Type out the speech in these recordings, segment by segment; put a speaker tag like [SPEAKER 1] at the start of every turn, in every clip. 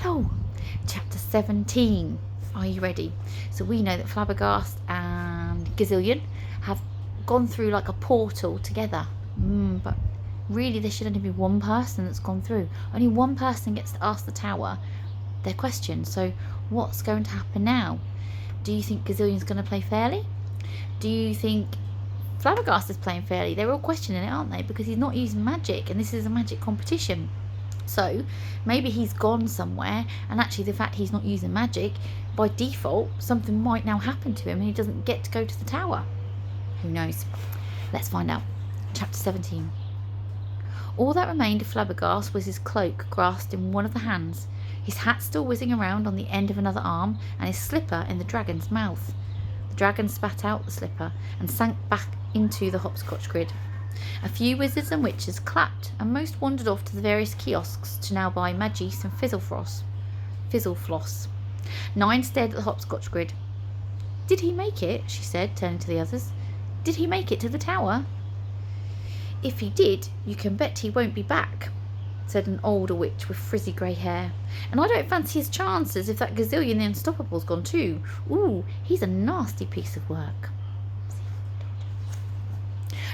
[SPEAKER 1] Hello, chapter 17. Are you ready? So we know that Flabbergast and Gazillion have gone through like a portal together. But really there should only be one person that's gone through. Only one person gets to ask the tower their question. So what's going to happen now? Do you think Gazillion's going to play fairly? Do you think Flabbergast is playing fairly? They're all questioning it, aren't they? Because he's not using magic and this is a magic competition. So maybe he's gone somewhere, and actually the fact he's not using magic, by default something might now happen to him and he doesn't get to go to the tower. Who knows? Let's find out. Chapter 17. All that remained of Flabbergast was his cloak grasped in one of the hands, his hat still whizzing around on the end of another arm, and his slipper in the dragon's mouth. The dragon spat out the slipper and sank back into the hopscotch grid. A few wizards and witches clapped, and most wandered off to the various kiosks to now buy Magice and Fizzlefloss. Nine stared at the hopscotch grid. "Did he make it?" she said, turning to the others. "Did he make it to the tower?" "If he did, you can bet he won't be back," said an older witch with frizzy grey hair. "And I don't fancy his chances if that Gazillion the Unstoppable's gone too. Ooh, he's a nasty piece of work."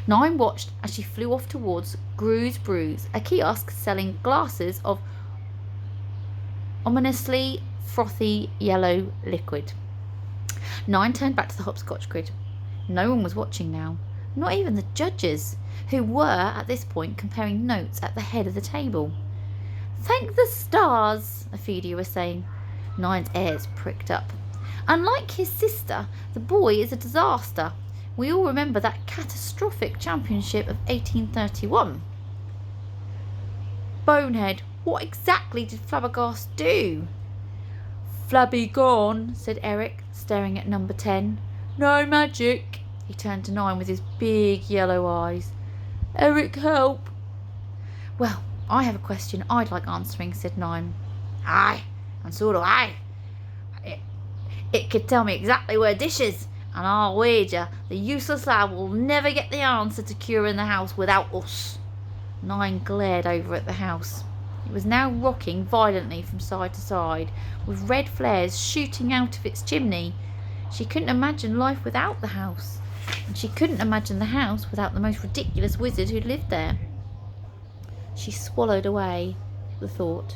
[SPEAKER 1] Nine watched as she flew off towards Gru's Brews, a kiosk selling glasses of ominously frothy yellow liquid. Nine turned back to the hopscotch grid. No one was watching now, not even the judges, who were at this point comparing notes at the head of the table. "Thank the stars," Ophelia was saying. Nine's ears pricked up. "Unlike his sister, the boy is a disaster. We all remember that catastrophic championship of 1831. Bonehead, what exactly did Flabbergast do?" "Flabby gone," said Eric, staring at number 10. "No magic." He turned to Nine with his big yellow eyes. "Eric, help." "Well, I have a question I'd like answering," said Nine. "Aye, and so do I. It could tell me exactly where Dish is, and I'll wager the useless lad will never get the answer to cure in the house without us." Nine glared over at the house. It was now rocking violently from side to side, with red flares shooting out of its chimney. She couldn't imagine life without the house, and she couldn't imagine the house without the most ridiculous wizard who'd lived there. She swallowed away the thought.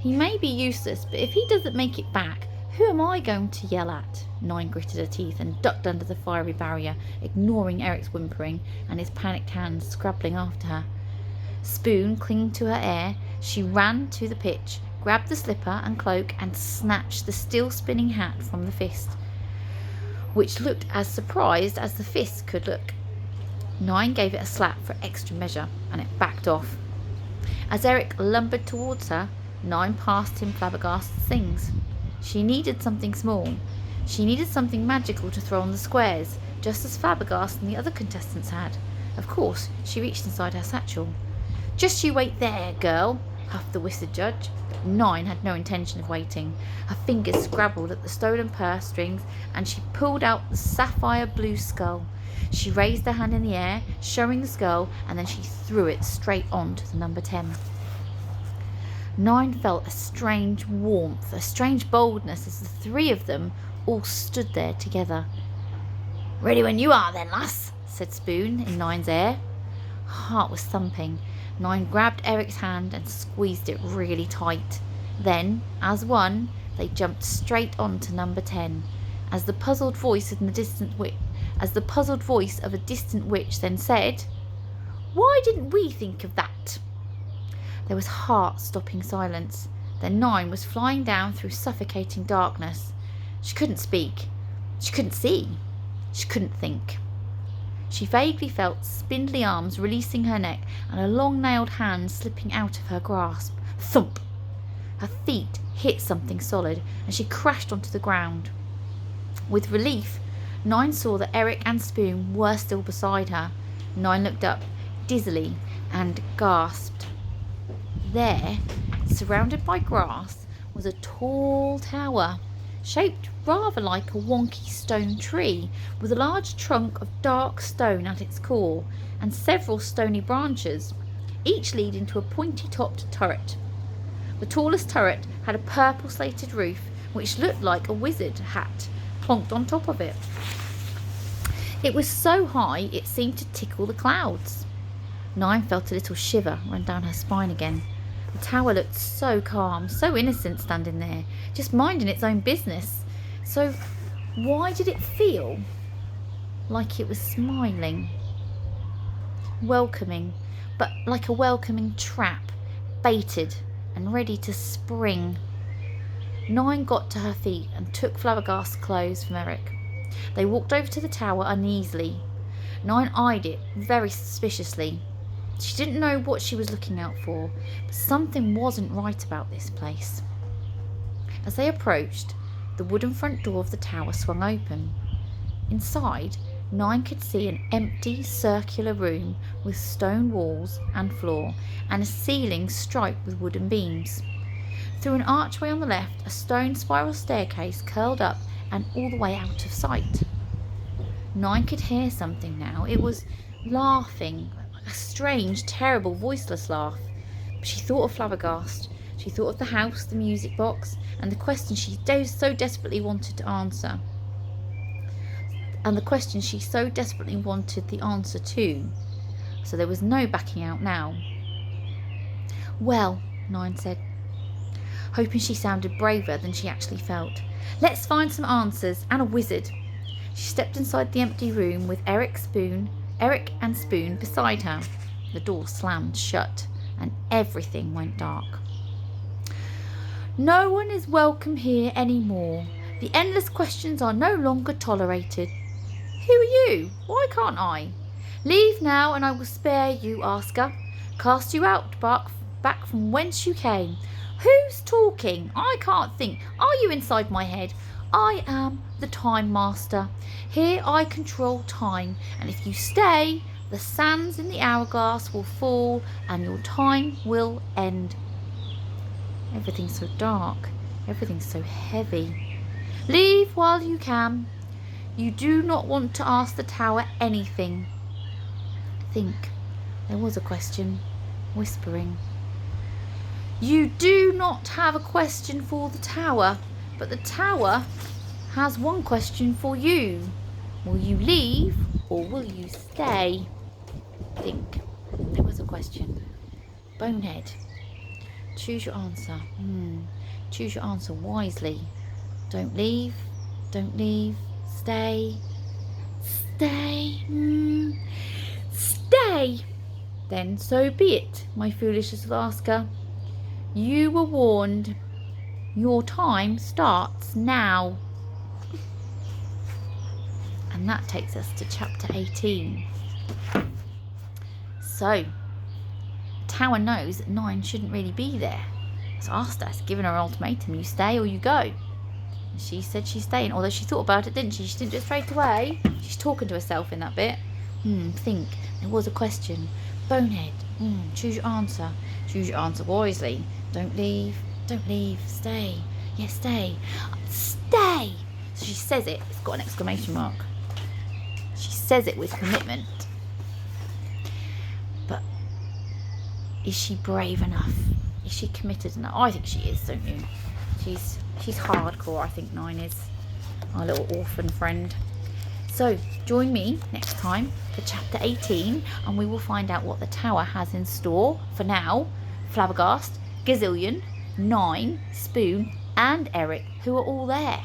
[SPEAKER 1] He may be useless, but if he doesn't make it back, who am I going to yell at? Nine gritted her teeth and ducked under the fiery barrier, ignoring Eric's whimpering and his panicked hands scrabbling after her. Spoon clinging to her ear, she ran to the pitch, grabbed the slipper and cloak, and snatched the still spinning hat from the fist, which looked as surprised as the fist could look. Nine gave it a slap for extra measure, and it backed off. As Eric lumbered towards her, Nine passed him Flabbergast's things. She needed something small. She needed something magical to throw on the squares, just as Flabbergast and the other contestants had. Of course, she reached inside her satchel. "Just you wait there, girl," huffed the wizard judge. But Nine had no intention of waiting. Her fingers scrabbled at the stolen purse strings, and she pulled out the sapphire blue skull. She raised her hand in the air, showing the skull, and then she threw it straight on to the number 10. Nine felt a strange warmth, a strange boldness, as the three of them all stood there together. "Ready when you are then, lass," said Spoon in Nine's ear. Her heart was thumping. Nine grabbed Eric's hand and squeezed it really tight. Then, as one, they jumped straight on to number 10. As the puzzled voice of a distant witch then said, "Why didn't we think of that?" There was heart-stopping silence. Then Nine was flying down through suffocating darkness. She couldn't speak. She couldn't see. She couldn't think. She vaguely felt spindly arms releasing her neck and a long-nailed hand slipping out of her grasp. Thump! Her feet hit something solid, and she crashed onto the ground. With relief, Nine saw that Eric and Spoon were still beside her. Nine looked up, dizzily, and gasped. There, surrounded by grass, was a tall tower, shaped rather like a wonky stone tree, with a large trunk of dark stone at its core, and several stony branches, each leading to a pointy-topped turret. The tallest turret had a purple slated roof, which looked like a wizard hat plonked on top of it. It was so high it seemed to tickle the clouds. 9 felt a little shiver run down her spine again. The tower looked so calm, so innocent standing there, just minding its own business. So why did it feel like it was smiling? Welcoming, but like a welcoming trap, baited and ready to spring. 9 got to her feet and took Flabbergast's clothes from Eric. They walked over to the tower uneasily. 9 eyed it very suspiciously. She didn't know what she was looking out for, but something wasn't right about this place. As they approached, the wooden front door of the tower swung open. Inside, 9 could see an empty circular room with stone walls and floor, and a ceiling striped with wooden beams. Through an archway on the left, a stone spiral staircase curled up and all the way out of sight. 9 could hear something now. It was laughing, a strange, terrible, voiceless laugh. But she thought of Flabbergast. She thought of the house, the music box, and the question she so desperately wanted to answer. And the question she so desperately wanted the answer to. So there was no backing out now. "Well," 9 said, hoping she sounded braver than she actually felt. "Let's find some answers and a wizard." She stepped inside the empty room with Eric and Spoon beside her. The door slammed shut and everything went dark. "No one is welcome here anymore. The endless questions are no longer tolerated." "Who are you? Why can't I?" "Leave now and I will spare you, Asker. Cast you out back from whence you came." "Who's talking? I can't think. Are you inside my head?" "I am the Time Master. Here I control time, and if you stay, the sands in the hourglass will fall and your time will end." Everything's so dark. Everything's so heavy. "Leave while you can. You do not want to ask the tower anything." Think. There was a question, whispering. "You do not have a question for the tower, but the tower has one question for you. Will you leave or will you stay?" Think. There was a question. Bonehead. Choose your answer. Choose your answer wisely. Don't leave. Don't leave. Stay. Stay. Stay. Then so be it, my foolish little Asker. You were warned. Your time starts now. And that takes us to chapter 18. So, Tower knows that 9 shouldn't really be there. So Aster has given her an ultimatum. You stay or you go. And she said she's staying. Although she thought about it, didn't she? She didn't do it straight away. She's talking to herself in that bit. Think. There was a question. Bonehead. Choose your answer. Choose your answer wisely. Don't leave. Don't leave. Stay. Yes, stay. Stay. So she says it. It's got an exclamation mark. She says it with commitment. But is she brave enough? Is she committed enough? I think she is, don't you? She's hardcore, I think 9 is. Our little orphan friend. So join me next time for chapter 18 and we will find out what the tower has in store. For now, Flabbergast, Gazillion, 9, Spoon and Eric, who are all there.